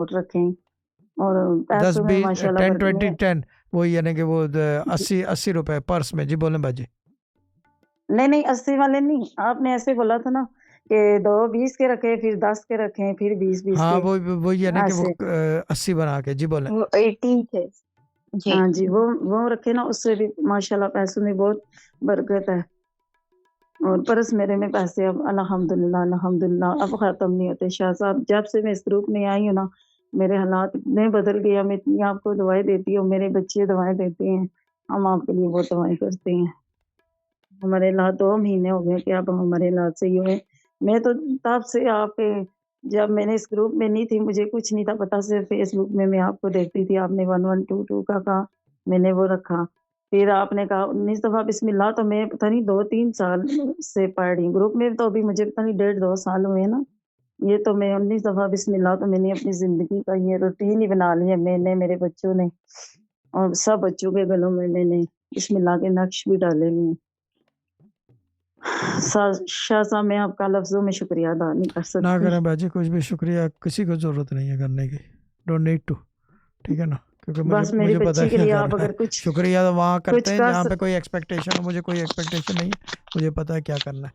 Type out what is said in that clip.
رکھیں اور 10 پیسوں میں 20 ماشاءاللہ 10 برکت 20 10 وہی یعنی کہ وہ جی 80 روپے پرس میں. جی بولیں باجی. نہیں 80 والے نہیں، آپ نے ایسے بولا تھا نا کہ 2 20 کے رکھے، پھر 10 کے رکھیں، پھر 20 ہاں کے، وہی یعنی کہ وہ ایسے 80 بنا کے. جی بولیں. وہ 18 تھے. جی ہاں جی، وہ رکھے نا، اس سے بھی ماشاءاللہ پیسوں میں بہت برکت ہے. اور پرس میرے میں پیسے اب الحمدللہ اب ختم نہیں ہوتے. شاہ صاحب جب سے میں اس گروپ میں آئی ہوں نا، میرے حالات اتنے بدل گئے. میں اتنی آپ کو دعائیں دیتی ہوں، میرے بچے دعائیں دیتے ہیں، ہم آپ کے لیے بہت دعائیں کرتے ہیں. ہمارے حالات 2 مہینے ہو گئے کہ اب ہمارے حالات صحیح ہوئے. میں تو تب سے آپ کے، جب میں نے اس گروپ میں نہیں تھی، مجھے کچھ نہیں تھا پتا، صرف فیس بک میں آپ کو دیکھتی تھی. آپ نے 1122 کا کہا، میں نے وہ رکھا. پھر آپ نے کہا 19 دفعہ بسم اللہ، تو میں پتہ نہیں 2-3 سال سے پڑھ رہی ہوں گروپ میں. تو ابھی مجھے پتہ نہیں 1.5-2 سال ہوئے ہیں نا. یہ تو میں 19 دفعہ بسم اللہ، تو میں نے اپنی زندگی کا یہ روٹین ہی بنا لی ہے. میں نے، میرے بچوں نے، اور سب بچوں کے گلوں میں میں نے بسم اللہ کے نقش بھی ڈالے ہوئے ہیں. شاہ صاحب میں آپ کا لفظوں میں شکریہ ادا نہیں کر نہ سکتی. کریں باجی، کچھ بھی شکریہ کسی کو ضرورت نہیں ہے کرنے کی. Don't need to. ٹھیک ہے نا، کیونکہ بس میری مجھے پتا ہے بچی کے کیا لیے آپ کرنا ہے. اگر کچھ شکریہ تو وہاں کرتے ہیں کر جہاں پہ کوئی ایکسپیکٹیشن ہو. مجھے کوئی ایکسپیکٹیشن نہیں ہے، مجھے پتا ہے کیا کرنا ہے.